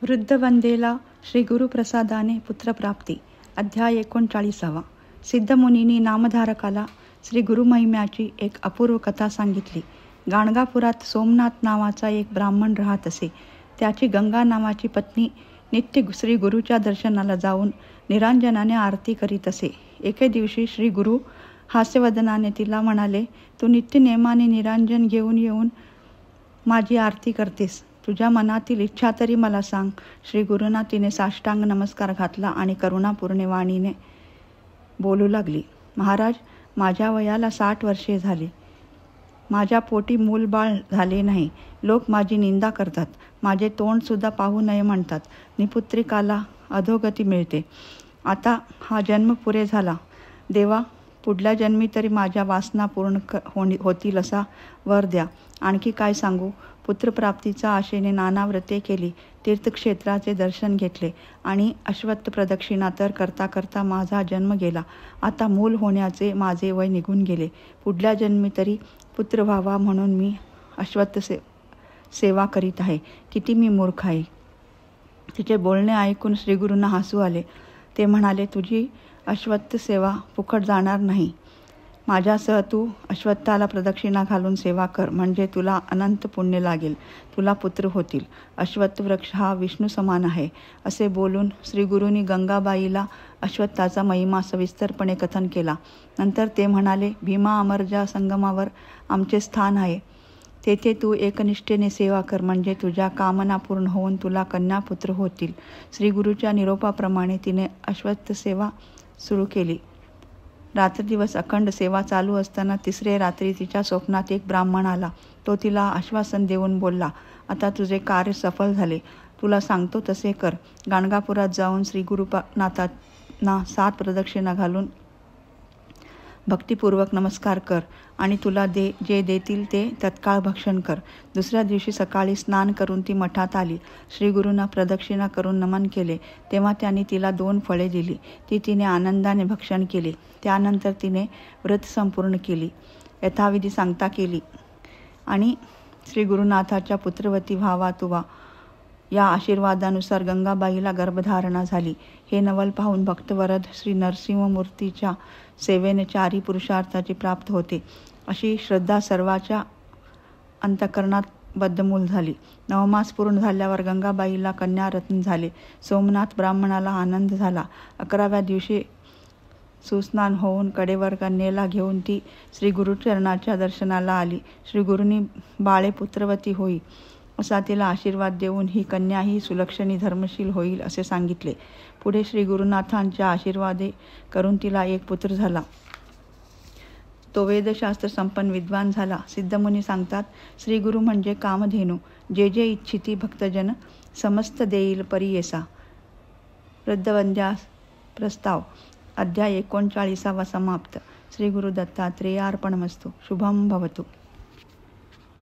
वृद्धवंदेला श्री गुरुप्रसादाने पुत्रप्राप्ती. अध्याय 39. सिद्धमुनींनी नामधारकाला श्री गुरुमहिम्याची एक अपूर्व कथा सांगितली. गाणगापुरात सोमनाथ नावाचा एक ब्राह्मण राहत असे. त्याची गंगा नावाची पत्नी नित्य श्री गुरुच्या दर्शनाला जाऊन निरांजनाने आरती करीत असे. एके दिवशी श्री गुरु हास्यवदनाने तिला म्हणाले, तू नित्य नेमाने निरांजन घेऊन येऊन माझी आरती करतेस. तुझ्या मनातील इच्छा तरी मला सांग. श्री गुरुंना तिने साष्टांग नमस्कार घातला आणि करुणापूर्ण वाणीने बोलू लागली. महाराज, माझ्या वयाला 60 वर्षे झाली. माझ्या पोटी मूलबाळ झाले नाही. लोक माझी निंदा करतात. माझे तोंड सुद्धा पाहू नये म्हणतात. निपुत्रिकाला अधोगती मिळते. आता हा जन्म पुरे झाला. देवा, पुढल्या जन्मी तरी माझ्या वासना पूर्ण होतील असा वर द्या. आणखी काय सांगू. पुत्रप्राप्तीच्या आशेने नाना व्रते केली. तीर्थक्षेत्राचे दर्शन घेतले आणि अश्वत्थ प्रदक्षिणा तर करता करता माझा जन्म गेला. आता मूल होण्याचे माझे वय निघून गेले. पुढल्या जन्मी तरी पुत्र व्हावा म्हणून मी अश्वत्थ सेवा करीत आहे. किती मी मूर्ख आहे. तिचे बोलणे ऐकून श्रीगुरूंना हसू आले. ते म्हणाले, तुझी अश्वत्थ सेवा फुकट जाणार नाही. माझ्यासह तू अश्वत्थाला प्रदक्षिणा घालून सेवा कर, म्हणजे तुला अनंत पुण्य लागेल. तुला पुत्र होतील. अश्वत्थ वृक्ष हा विष्णू समान आहे. असे बोलून श्रीगुरूंनी गंगाबाईला अश्वत्थाचा महिमा सविस्तरपणे कथन केला. नंतर ते म्हणाले, भीमा अमरजा संगमावर आमचे स्थान आहे. तेथे तू एकनिष्ठेने सेवा कर, म्हणजे तुझ्या कामना पूर्ण होऊन तुला कन्यापुत्र होतील. श्रीगुरूच्या निरोपाप्रमाणे तिने अश्वत्थ सेवा सुरू केली. रात्रदिवस अखंड सेवा चालू असताना तिसरे रात्री तिच्या स्वप्नात एक ब्राह्मण आला. तो तिला आश्वासन देऊन बोलला, आता तुझे कार्य सफल झाले. तुला सांगतो तसे कर. गाणगापुरात जाऊन श्री गुरुनाथांना 7 प्रदक्षिणा घालून भक्तिपूर्वक नमस्कार कर आणि तुला जे देतील ते तत्काळ भक्षण कर. दुसऱ्या दिवशी सकाळी स्नान करून ती मठात आली. श्रीगुरूंना प्रदक्षिणा करून नमन केले. तेव्हा त्यांनी तिला 2 फळे दिली. ती तिने आनंदाने भक्षण केली. त्यानंतर तिने व्रत संपूर्ण केली, यथाविधी सांगता केली आणि श्री गुरुनाथाच्या पुत्रवती व्हावा तुवा या आशीर्वादानुसार गंगाबाईला गर्भधारणा झाली. हे नवल पाहून भक्तवरद श्री नरसिंहमूर्तीच्या सेवेने 4ही पुरुषार्थाची प्राप्त होते, अशी श्रद्धा सर्वाच्या अंतःकरणात बद्धमूल झाली. 9 मास पूर्ण झाल्यावर गंगाबाईला कन्यारत्न झाले. सोमनाथ ब्राह्मणाला आनंद झाला. 11व्या दिवशी सुस्नान होऊन कडेवर कन्येला घेऊन ती श्री गुरुचरणाच्या दर्शनाला आली. श्री गुरूंनी बाळे पुत्रवती होई असा तिला आशीर्वाद देऊन ही कन्याही सुलक्षणी धर्मशील होईल असे सांगितले. पुढे श्री गुरुनाथांच्या आशीर्वादे करून तिला एक पुत्र झाला. तो वेदशास्त्र संपन्न विद्वान झाला. सिद्धमुनी सांगतात, श्री गुरु म्हणजे कामधेनू. जे जे इच्छिती भक्तजन समस्त देईल परियेसा. वृद्धवंद्यास प्रस्ताव. अध्याय 39 समाप्त. श्री गुरु दत्तात्रेयार्पणमस्तु. शुभम भवतु.